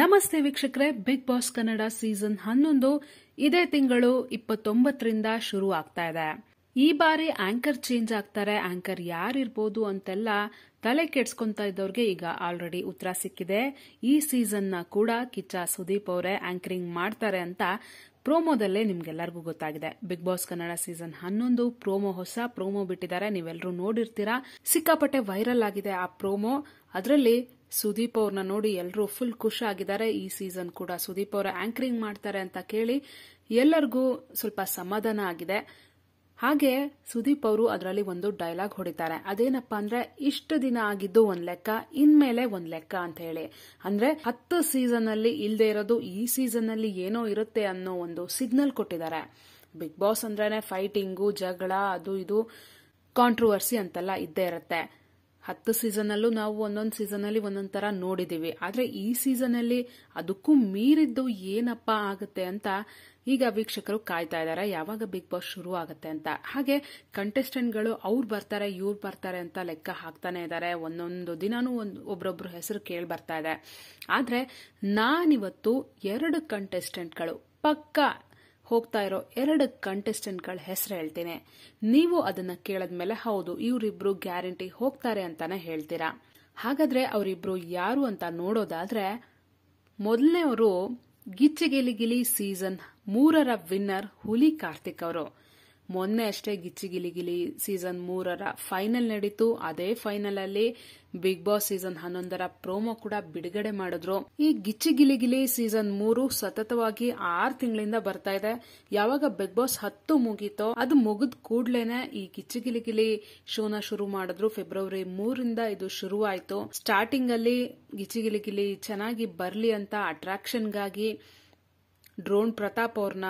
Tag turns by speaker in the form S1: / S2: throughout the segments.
S1: ನಮಸ್ತೆ ವೀಕ್ಷಕರೇ, big boss Kannada season 11 ಇದೇ ತಿಂಗಳು 29ರಿಂದ ಶುರು ಆಗ್ತಾ ಇದೆ. ಈ ಬಾರಿ ಆಂಕರ್ ಚೇಂಜ್ ಆಗ್ತಾರೆ. ಆಂಕರ್ ಯಾರಿರ್ಬೋದು ಅಂತೆಲ್ಲ ತಲೆ ಕೆಡ್ಸ್ಕೊಂತ ಇದ್ದವ್ರಿಗೆ ಈಗ ಆಲ್ರೆಡಿ ಉತ್ತರ ಸಿಕ್ಕಿದೆ. ಈ ಸೀಸನ್ ನ ಕೂಡ ಕಿಚ್ಚ ಸುದೀಪ್ ಅವರೇ ಆಂಕರಿಂಗ್ ಮಾಡ್ತಾರೆ ಅಂತ ಪ್ರೋಮೋದಲ್ಲೇ ನಿಮ್ಗೆಲ್ಲರಿಗೂ ಗೊತ್ತಾಗಿದೆ. ಬಿಗ್ ಬಾಸ್ ಕನ್ನಡ ಸೀಸನ್ 11 ಹೊಸ ಪ್ರೋಮೋ ಬಿಟ್ಟಿದ್ದಾರೆ. ನೀವೆಲ್ಲರೂ ನೋಡಿರ್ತೀರಾ. ಸಿಕ್ಕಾಪಟ್ಟೆ ವೈರಲ್ ಆಗಿದೆ ಆ ಪ್ರೋಮೋ. ಅದರಲ್ಲಿ ಸುದೀಪ್ ಅವ್ರನ್ನ ನೋಡಿ ಎಲ್ಲರೂ ಫುಲ್ ಖುಷಿ ಆಗಿದ್ದಾರೆ. ಈ ಸೀಸನ್ ಕೂಡ ಸುದೀಪ್ ಅವರ ಆಂಕರಿಂಗ್ ಮಾಡ್ತಾರೆ ಅಂತ ಕೇಳಿ ಎಲ್ಲರಿಗೂ ಸ್ವಲ್ಪ ಸಮಾಧಾನ ಆಗಿದೆ. ಹಾಗೆ ಸುದೀಪ್ ಅವರು ಅದರಲ್ಲಿ ಒಂದು ಡೈಲಾಗ್ ಹೊಡಿತಾರೆ. ಅದೇನಪ್ಪಾ ಅಂದ್ರೆ, ಇಷ್ಟು ದಿನ ಆಗಿದ್ದು ಒಂದ್ ಲೆಕ್ಕ, ಇನ್ಮೇಲೆ ಒಂದ್ ಲೆಕ್ಕ ಅಂತ ಹೇಳಿ. ಅಂದ್ರೆ 10 ಸೀಸನ್ ಅಲ್ಲಿ ಇಲ್ದೇ ಇರೋದು ಈ ಸೀಸನ್ ಅಲ್ಲಿ ಏನೋ ಇರುತ್ತೆ ಅನ್ನೋ ಒಂದು ಸಿಗ್ನಲ್ ಕೊಟ್ಟಿದ್ದಾರೆ. ಬಿಗ್ ಬಾಸ್ ಅಂದ್ರೇನೆ ಫೈಟಿಂಗು, ಜಗಳ, ಅದು ಇದು ಕಾಂಟ್ರವರ್ಸಿ ಅಂತೆಲ್ಲ ಇದ್ದೇ ಇರುತ್ತೆ. 10 ಸೀಸನ್ ಅಲ್ಲೂ ನಾವು ಒಂದೊಂದು ಸೀಸನ್ ಅಲ್ಲಿ ಒಂದೊಂದ್ ತರ ನೋಡಿದೀವಿ. ಆದ್ರೆ ಈ ಸೀಸನ್ ಅಲ್ಲಿ ಅದಕ್ಕೂ ಮೀರಿದ್ದು ಏನಪ್ಪಾ ಆಗುತ್ತೆ ಅಂತ ಈಗ ವೀಕ್ಷಕರು ಕಾಯ್ತಾ ಇದ್ದಾರೆ. ಯಾವಾಗ ಬಿಗ್ ಬಾಸ್ ಶುರು ಆಗುತ್ತೆ ಅಂತ. ಹಾಗೆ ಕಂಟೆಸ್ಟೆಂಟ್ಗಳು ಅವ್ರು ಬರ್ತಾರೆ ಇವ್ರು ಬರ್ತಾರೆ ಅಂತ ಲೆಕ್ಕ ಹಾಕ್ತಾನೆ ಇದ್ದಾರೆ. ಒಂದೊಂದು ದಿನಾನೂ ಒಬ್ರೊಬ್ರು ಹೆಸರು ಕೇಳಿ ಬರ್ತಾ ಇದೆ. ಆದ್ರೆ ನಾನಿವತ್ತು 2 ಕಂಟೆಸ್ಟೆಂಟ್ಗಳು ಪಕ್ಕ ಹೋಗ್ತಾ ಇರೋ 2 ಕಂಟೆಸ್ಟೆಂಟ್ಗಳ ಹೆಸರು ಹೇಳ್ತೀನಿ. ನೀವು ಅದನ್ನ ಕೇಳದ್ಮೇಲೆ ಹೌದು ಇವರಿಬ್ರು ಗ್ಯಾರಂಟಿ ಹೋಗ್ತಾರೆ ಅಂತಾನೆ ಹೇಳ್ತೀರಾ. ಹಾಗಾದ್ರೆ ಅವರಿಬ್ರು ಯಾರು ಅಂತ ನೋಡೋದಾದ್ರೆ, ಮೊದಲನೇವರು ಗಿಚ್ಚಿಗಿಲಿಗಿಲಿ ಸೀಸನ್ 3ರ ವಿನ್ನರ್ ಹುಲಿ ಕಾರ್ತಿಕ್ ಅವರು. ಮೊನ್ನೆ ಅಷ್ಟೇ ಗಿಚ್ಚಿಗಿಲಿಗಿಲಿ ಸೀಸನ್ 3ರ ಫೈನಲ್ ನಡೀತು. ಅದೇ ಫೈನಲ್ ಅಲ್ಲಿ ಬಿಗ್ ಬಾಸ್ ಸೀಸನ್ 11ರ ಪ್ರೋಮೋ ಕೂಡ ಬಿಡುಗಡೆ ಮಾಡಿದ್ರು. ಈ ಗಿಚ್ಚಿಗಿಲಿಗಿಲಿ ಸೀಸನ್ 3 ಸತತವಾಗಿ 6 ತಿಂಗಳಿಂದ ಬರ್ತಾ ಇದೆ. ಯಾವಾಗ ಬಿಗ್ ಬಾಸ್ 10 ಮುಗೀತೋ ಅದು ಮುಗಿದ ಕೂಡ್ಲೇನೆ ಈ ಗಿಚ್ಚಿಗಿಲಿಗಿಲಿ ಶೋನ ಶುರು ಮಾಡಿದ್ರು. ಫೆಬ್ರವರಿ 3ರಿಂದ ಇದು ಶುರುವಾಯಿತು. ಸ್ಟಾರ್ಟಿಂಗ್ ಅಲ್ಲಿ ಗಿಚ್ಚಿಗಿಲಿಗಿಲಿ ಚೆನ್ನಾಗಿ ಬರ್ಲಿ ಅಂತ ಅಟ್ರಾಕ್ಷನ್ಗಾಗಿ ಡ್ರೋನ್ ಪ್ರತಾಪ್ ಅವ್ರನ್ನ,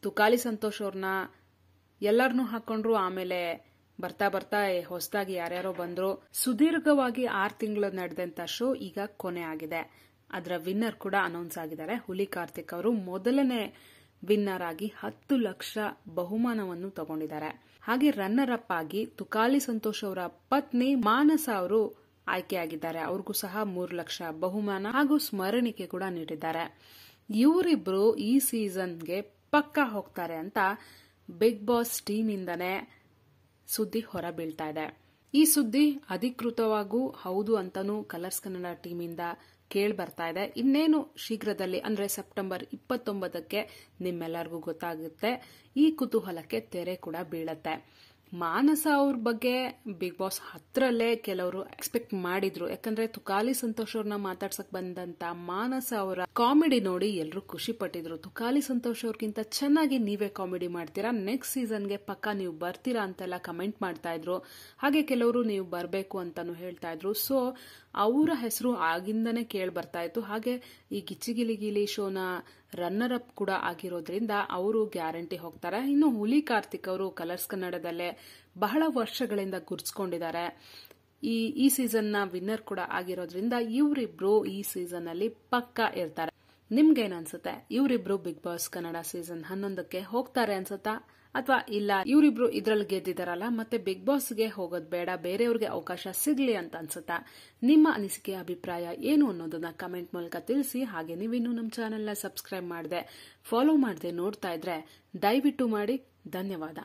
S1: ತುಕಾಲಿ ಸಂತೋಷ್ ಅವ್ರನ್ನ ಎಲ್ಲರನ್ನೂ ಹಾಕೊಂಡ್ರು. ಆಮೇಲೆ ಬರ್ತಾ ಬರ್ತಾ ಹೊಸದಾಗಿ ಯಾರ್ಯಾರೋ ಬಂದ್ರು. ಸುದೀರ್ಘವಾಗಿ 6 ತಿಂಗಳು ನಡೆದಂತ ಶೋ ಈಗ ಕೊನೆ ಆಗಿದೆ. ಅದರ ವಿನ್ನರ್ ಕೂಡ ಅನೌನ್ಸ್ ಆಗಿದ್ದಾರೆ. ಹುಲಿ ಕಾರ್ತಿಕ್ ಅವರು ಮೊದಲನೇ ವಿನ್ನರ್ ಆಗಿ 10 ಲಕ್ಷ ಬಹುಮಾನವನ್ನು ತಗೊಂಡಿದ್ದಾರೆ. ಹಾಗೆ ರನ್ನರ್ ಅಪ್ ಆಗಿ ತುಕಾಲಿ ಸಂತೋಷ್ ಅವರ ಪತ್ನಿ ಮಾನಸ ಅವರು ಆಯ್ಕೆಯಾಗಿದ್ದಾರೆ. ಅವ್ರಿಗೂ ಸಹ 3 ಲಕ್ಷ ಬಹುಮಾನ ಹಾಗೂ ಸ್ಮರಣಿಕೆ ಕೂಡ ನೀಡಿದ್ದಾರೆ. ಇವರಿಬ್ರು ಈ ಸೀಸನ್ಗೆ ಪಕ್ಕಾ ಹೋಗ್ತಾರೆ ಅಂತ ಬಿಗ್ ಬಾಸ್ ಟೀಮ್ ಇಂದಾನೆ ಸುದ್ದಿ ಹೊರ ಬೀಳ್ತಾ ಇದೆ. ಈ ಸುದ್ದಿ ಅಧಿಕೃತವಾಗೂ ಹೌದು ಅಂತಾನೂ ಕಲರ್ಸ್ ಕನ್ನಡ ಟೀಮ್ ಇಂದ ಕೇಳಿ ಬರ್ತಾ ಇದೆ. ಇನ್ನೇನು ಶೀಘ್ರದಲ್ಲಿ ಅಂದ್ರೆ ಸೆಪ್ಟೆಂಬರ್ 29ಕ್ಕೆ ನಿಮ್ಮೆಲ್ಲರಿಗೂ ಗೊತ್ತಾಗುತ್ತೆ. ಈ ಕುತೂಹಲಕ್ಕೆ ತೆರೆ ಕೂಡ ಬೀಳತ್ತೆ. ಮಾನಸ ಅವ್ರ ಬಗ್ಗೆ ಬಿಗ್ ಬಾಸ್ 10ರಲ್ಲೇ ಕೆಲವರು ಎಕ್ಸ್ಪೆಕ್ಟ್ ಮಾಡಿದ್ರು. ಯಾಕಂದ್ರೆ ತುಕಾಲಿ ಸಂತೋಷ್ ಅವ್ರನ್ನ ಮಾತಾಡ್ಸಕ್ ಬಂದಂತ ಮಾನಸ ಅವರ ಕಾಮಿಡಿ ನೋಡಿ ಎಲ್ಲರೂ ಖುಷಿ ಪಟ್ಟಿದ್ರು. ತುಕಾಲಿ ಸಂತೋಷ್ ಅವ್ರಿಗಿಂತ ಚೆನ್ನಾಗಿ ನೀವೇ ಕಾಮಿಡಿ ಮಾಡ್ತೀರಾ, ನೆಕ್ಸ್ಟ್ ಸೀಸನ್ಗೆ ಪಕ್ಕ ನೀವು ಬರ್ತೀರಾ ಅಂತೆಲ್ಲ ಕಮೆಂಟ್ ಮಾಡ್ತಾ ಇದ್ರು. ಹಾಗೆ ಕೆಲವರು ನೀವು ಬರಬೇಕು ಅಂತಾನು ಹೇಳ್ತಾ ಇದ್ರು. ಸೊ ಅವರ ಹೆಸರು ಆಗಿಂದನೇ ಕೇಳಿ ಬರ್ತಾ ಇತ್ತು. ಹಾಗೆ ಈ ಗಿಚ್ಚಿಗಿಲಿಗಿಲಿ ಶೋನ ರನ್ನರ್ ಅಪ್ ಕೂಡ ಆಗಿರೋದ್ರಿಂದ ಅವರು ಗ್ಯಾರಂಟಿ ಹೋಗ್ತಾರೆ. ಇನ್ನು ಹುಲಿ ಕಾರ್ತಿಕ್ ಅವರು ಕಲರ್ಸ್ ಕನ್ನಡದಲ್ಲೇ ಬಹಳ ವರ್ಷಗಳಿಂದ ಗುರ್ಸ್ಕೊಂಡಿದ್ದಾರೆ. ಈ ಸೀಸನ್ ನ ವಿನ್ನರ್ ಕೂಡ ಆಗಿರೋದ್ರಿಂದ ಇವರಿಬ್ರು ಈ ಸೀಸನ್ ಅಲ್ಲಿ ಪಕ್ಕಾ ಇರ್ತಾರೆ. ನಿಮ್ಗೇನ್ ಅನ್ಸುತ್ತೆ? ಇವರಿಬ್ರು ಬಿಗ್ ಬಾಸ್ ಕನ್ನಡ ಸೀಸನ್ 11ಕ್ಕೆ ಹೋಗ್ತಾರೆ ಅನ್ಸುತ್ತಾ? ಅಥವಾ ಇಲ್ಲ ಇವರಿಬ್ರು ಇದ್ರಲ್ಲಿ ಗೆದ್ದಿದಾರಲ್ಲ ಮತ್ತೆ ಬಿಗ್ ಬಾಸ್ಗೆ ಹೋಗೋದ್ ಬೇಡ, ಬೇರೆಯವ್ರಿಗೆ ಅವಕಾಶ ಸಿಗ್ಲಿ ಅಂತ ಅನ್ಸುತ್ತಾ? ನಿಮ್ಮ ಅನಿಸಿಕೆ, ಅಭಿಪ್ರಾಯ ಏನು ಅನ್ನೋದನ್ನ ಕಮೆಂಟ್ ಮೂಲಕ ತಿಳಿಸಿ. ಹಾಗೆ ನೀವಿನ್ನೂ ನಮ್ಮ ಚಾನೆಲ್ನ ಸಬ್ಸ್ಕ್ರೈಬ್ ಮಾಡದೆ ಫಾಲೋ ಮಾಡದೆ ನೋಡ್ತಾ ಇದ್ರೆ ದಯವಿಟ್ಟು ಮಾಡಿ. ಧನ್ಯವಾದ.